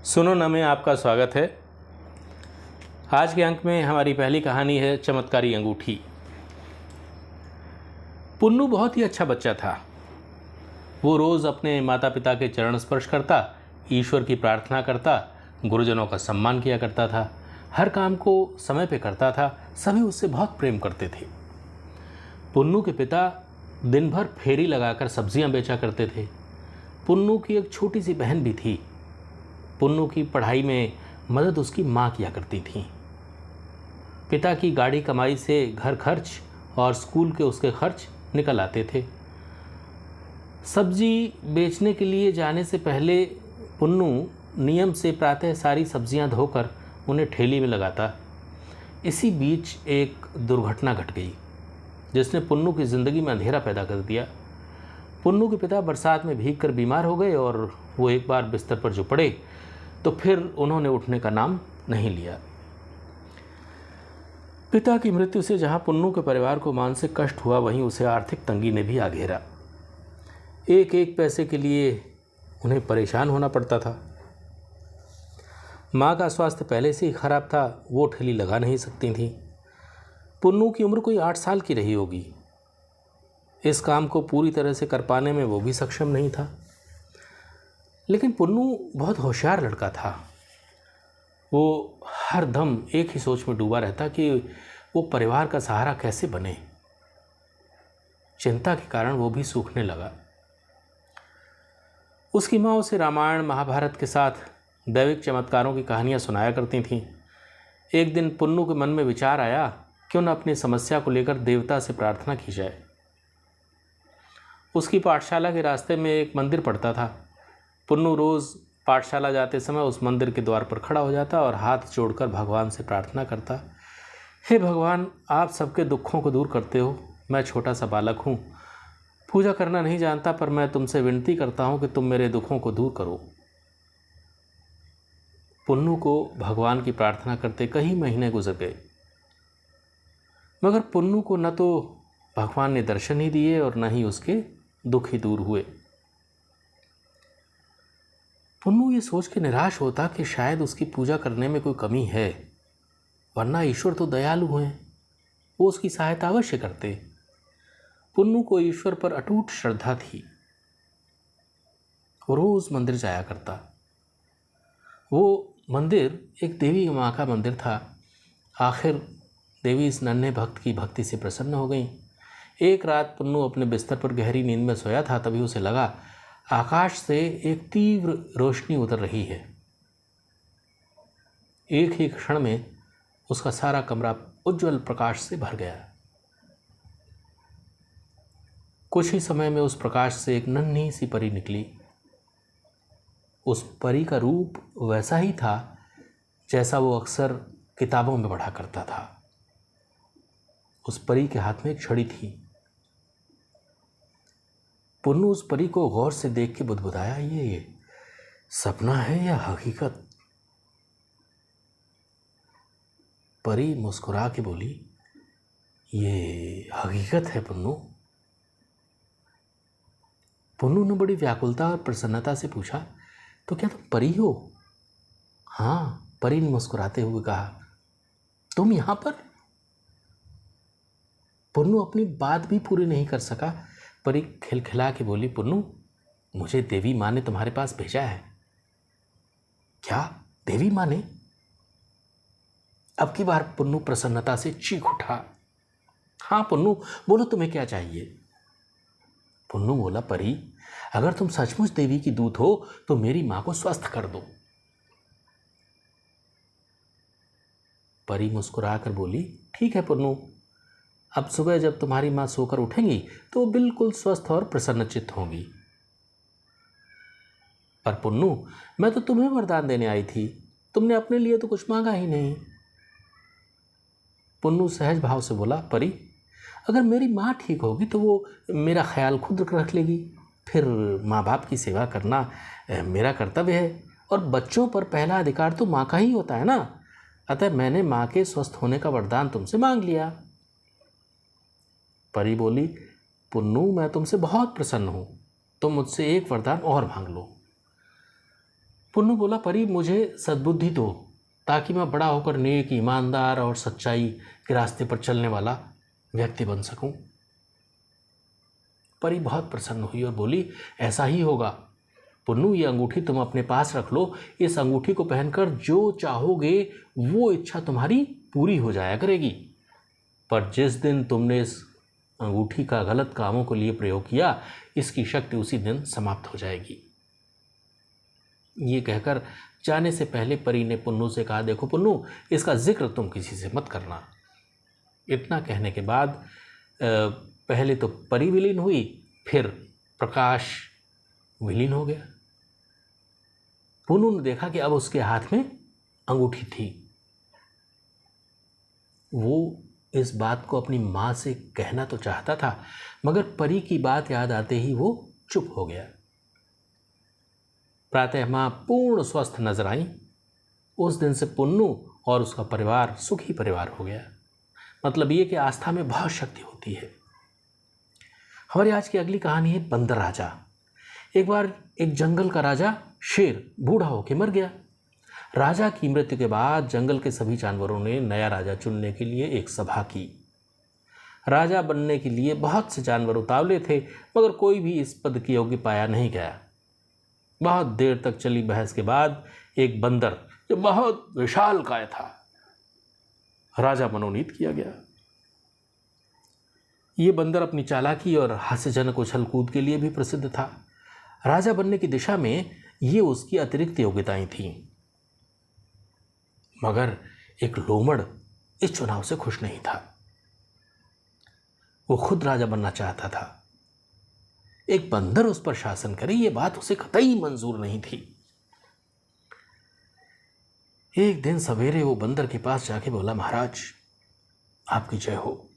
सुनो न में आपका स्वागत है। आज के अंक में हमारी पहली कहानी है चमत्कारी अंगूठी। पुन्नू बहुत ही अच्छा बच्चा था। वो रोज़ अपने माता पिता के चरण स्पर्श करता, ईश्वर की प्रार्थना करता, गुरुजनों का सम्मान किया करता था, हर काम को समय पे करता था। सभी उससे बहुत प्रेम करते थे। पुन्नू के पिता दिन भर फेरी लगाकर सब्जियां बेचा करते थे। पुन्नू की एक छोटी सी बहन भी थी। पुन्नू की पढ़ाई में मदद उसकी माँ किया करती थी। पिता की गाड़ी कमाई से घर खर्च और स्कूल के उसके खर्च निकल आते थे। सब्जी बेचने के लिए जाने से पहले पुन्नू नियम से प्रातः सारी सब्जियां धोकर उन्हें ठेली में लगाता। इसी बीच एक दुर्घटना घट गई जिसने पुन्नू की ज़िंदगी में अंधेरा पैदा कर दिया। पुन्नू के पिता बरसात में भीगकर बीमार हो गए और वो एक बार बिस्तर पर जो पड़े तो फिर उन्होंने उठने का नाम नहीं लिया। पिता की मृत्यु से जहां पुन्नू के परिवार को मानसिक कष्ट हुआ, वहीं उसे आर्थिक तंगी ने भी आ घेरा। एक एक पैसे के लिए उन्हें परेशान होना पड़ता था। माँ का स्वास्थ्य पहले से ही खराब था, वो ठेली लगा नहीं सकती थी। पुन्नू की उम्र कोई 8 साल की रही होगी। इस काम को पूरी तरह से कर पाने में वो भी सक्षम नहीं था। लेकिन पुन्नू बहुत होशियार लड़का था। वो हर दम एक ही सोच में डूबा रहता कि वो परिवार का सहारा कैसे बने। चिंता के कारण वो भी सूखने लगा। उसकी माँ उसे रामायण महाभारत के साथ दैविक चमत्कारों की कहानियाँ सुनाया करती थीं। एक दिन पुन्नू के मन में विचार आया, क्यों न अपनी समस्या को लेकर देवता से प्रार्थना की जाए। उसकी पाठशाला के रास्ते में एक मंदिर पड़ता था। पुन्नू रोज़ पाठशाला जाते समय उस मंदिर के द्वार पर खड़ा हो जाता और हाथ जोड़कर भगवान से प्रार्थना करता, हे भगवान, आप सबके दुखों को दूर करते हो। मैं छोटा सा बालक हूँ, पूजा करना नहीं जानता, पर मैं तुमसे विनती करता हूँ कि तुम मेरे दुखों को दूर करो। पुन्नू को भगवान की प्रार्थना करते कई महीने गुजर गए, मगर पुन्नू को न तो भगवान ने दर्शन ही दिए और न ही उसके दुख ही दूर हुए। पुन्नू ये सोच के निराश होता कि शायद उसकी पूजा करने में कोई कमी है, वरना ईश्वर तो दयालु हैं, वो उसकी सहायता अवश्य करते। पुन्नू को ईश्वर पर अटूट श्रद्धा थी। वो रोज मंदिर जाया करता। वो मंदिर एक देवी माँ का मंदिर था। आखिर देवी इस नन्हे भक्त की भक्ति से प्रसन्न हो गई। एक रात पुन्नू अपने बिस्तर पर गहरी नींद में सोया था, तभी उसे लगा आकाश से एक तीव्र रोशनी उतर रही है। एक ही क्षण में उसका सारा कमरा उज्जवल प्रकाश से भर गया। कुछ ही समय में उस प्रकाश से एक नन्ही सी परी निकली। उस परी का रूप वैसा ही था जैसा वो अक्सर किताबों में पढ़ा करता था। उस परी के हाथ में एक छड़ी थी। पुन्नू उस परी को गौर से देख के बुदबुदाया, ये सपना है या हकीकत? परी मुस्कुरा के बोली, ये हकीकत है पुन्नू। पुन्नू ने बड़ी व्याकुलता और प्रसन्नता से पूछा, तो क्या तुम परी हो? हाँ, परी ने मुस्कुराते हुए कहा। तुम यहां पर? पुन्नू अपनी बात भी पूरी नहीं कर सका। परी खिलखिला के बोली, पुन्नू, मुझे देवी माँ ने तुम्हारे पास भेजा है। क्या? देवी माँ ने? अब की बार पुन्नू प्रसन्नता से चीख उठा। हाँ पुन्नू, बोलो तुम्हें क्या चाहिए? पुन्नू बोला, परी, अगर तुम सचमुच देवी की दूत हो तो मेरी माँ को स्वस्थ कर दो। परी मुस्कुराकर बोली, ठीक है पुन्नू, अब सुबह जब तुम्हारी माँ सोकर उठेंगी तो वो बिल्कुल स्वस्थ और प्रसन्नचित्त होंगी। पर पुन्नू, मैं तो तुम्हें वरदान देने आई थी, तुमने अपने लिए तो कुछ मांगा ही नहीं। पुन्नू सहज भाव से बोला, परी, अगर मेरी माँ ठीक होगी तो वो मेरा ख्याल खुद रख लेगी। फिर माँ बाप की सेवा करना मेरा कर्तव्य है, और बच्चों पर पहला अधिकार तो माँ का ही होता है ना। अतः मैंने माँ के स्वस्थ होने का वरदान तुमसे मांग लिया। परी बोली, पुन्नू, मैं तुमसे बहुत प्रसन्न हूँ, तुम मुझसे एक वरदान और मांग लो। पुन्नू बोला, परी मुझे सद्बुद्धि दो ताकि मैं बड़ा होकर नेक, ईमानदार और सच्चाई के रास्ते पर चलने वाला व्यक्ति बन सकूं। परी बहुत प्रसन्न हुई और बोली, ऐसा ही होगा। पुन्नू, ये अंगूठी तुम अपने पास रख लो। इस अंगूठी को पहनकर जो चाहोगे वो इच्छा तुम्हारी पूरी हो जाया करेगी। पर जिस दिन तुमने इस अंगूठी का गलत कामों के लिए प्रयोग किया, इसकी शक्ति उसी दिन समाप्त हो जाएगी। ये कहकर जाने से पहले परी ने पुन्नू से कहा, देखो पुन्नू, इसका जिक्र तुम किसी से मत करना। इतना कहने के बाद पहले तो परी विलीन हुई, फिर प्रकाश विलीन हो गया। पुन्नू ने देखा कि अब उसके हाथ में अंगूठी थी। वो इस बात को अपनी माँ से कहना तो चाहता था, मगर परी की बात याद आते ही वो चुप हो गया। प्रातः माँ पूर्ण स्वस्थ नजर आई। उस दिन से पुन्नू और उसका परिवार सुखी परिवार हो गया। मतलब ये कि आस्था में बहुत शक्ति होती है। हमारी आज की अगली कहानी है बंदर राजा। एक बार एक जंगल का राजा शेर बूढ़ा होकर मर गया। राजा की मृत्यु के बाद जंगल के सभी जानवरों ने नया राजा चुनने के लिए एक सभा की। राजा बनने के लिए बहुत से जानवर उतावले थे, मगर कोई भी इस पद के योग्य पाया नहीं गया। बहुत देर तक चली बहस के बाद एक बंदर, जो बहुत विशालकाय था, राजा मनोनीत किया गया। ये बंदर अपनी चालाकी और हास्यजनक उछल कूद के लिए भी प्रसिद्ध था। राजा बनने की दिशा में ये उसकी अतिरिक्त योग्यताएं थीं। मगर एक लोमड़ इस चुनाव से खुश नहीं था। वो खुद राजा बनना चाहता था। एक बंदर उस पर शासन करे, ये बात उसे कतई मंजूर नहीं थी। एक दिन सवेरे वो बंदर के पास जाके बोला, महाराज आपकी जय हो।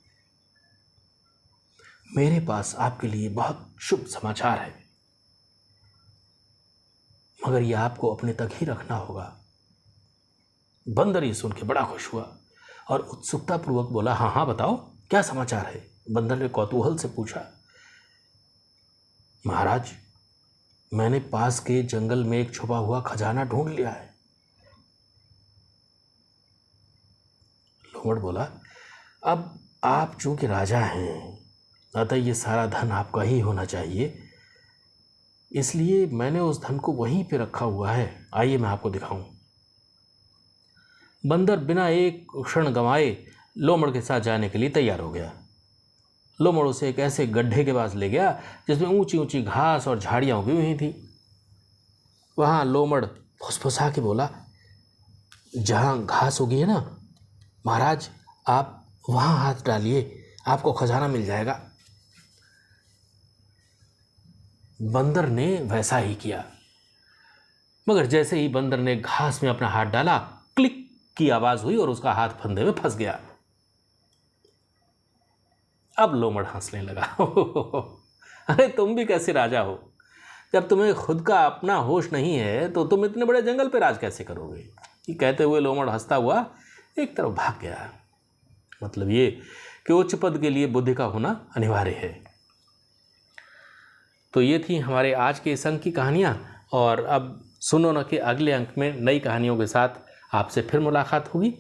मेरे पास आपके लिए बहुत शुभ समाचार है, मगर ये आपको अपने तक ही रखना होगा। बंदर ये सुन के बड़ा खुश हुआ और उत्सुकता पूर्वक बोला, हाँ हाँ बताओ क्या समाचार है। बंदर ने कौतूहल से पूछा, महाराज मैंने पास के जंगल में एक छुपा हुआ खजाना ढूंढ लिया है। लोमड़ बोला, अब आप चूंकि राजा हैं, अतः ये सारा धन आपका ही होना चाहिए, इसलिए मैंने उस धन को वहीं पे रखा हुआ है। आइए मैं आपको दिखाऊं। बंदर बिना एक क्षण गंवाए लोमड़ के साथ जाने के लिए तैयार हो गया। लोमड़ उसे एक ऐसे गड्ढे के पास ले गया जिसमें ऊंची ऊंची घास और झाड़ियां उगी हुई थी। वहां लोमड़ फुसफुसा के बोला, जहां घास उगी है ना महाराज, आप वहां हाथ डालिए, आपको खजाना मिल जाएगा। बंदर ने वैसा ही किया, मगर जैसे ही बंदर ने घास में अपना हाथ डाला, क्लिक की आवाज हुई और उसका हाथ फंदे में फंस गया। अब लोमड़ हंसने लगा। अरे तुम भी कैसे राजा हो? जब तुम्हें खुद का अपना होश नहीं है तो तुम इतने बड़े जंगल पे राज कैसे करोगे? ये कहते हुए लोमड़ हंसता हुआ एक तरफ भाग गया। मतलब ये कि उच्च पद के लिए बुद्धि का होना अनिवार्य है। तो ये थी हमारे आज के इस अंक की कहानियाँ, और अब सुनो न के अगले अंक में नई कहानियों के साथ आपसे फिर मुलाकात होगी।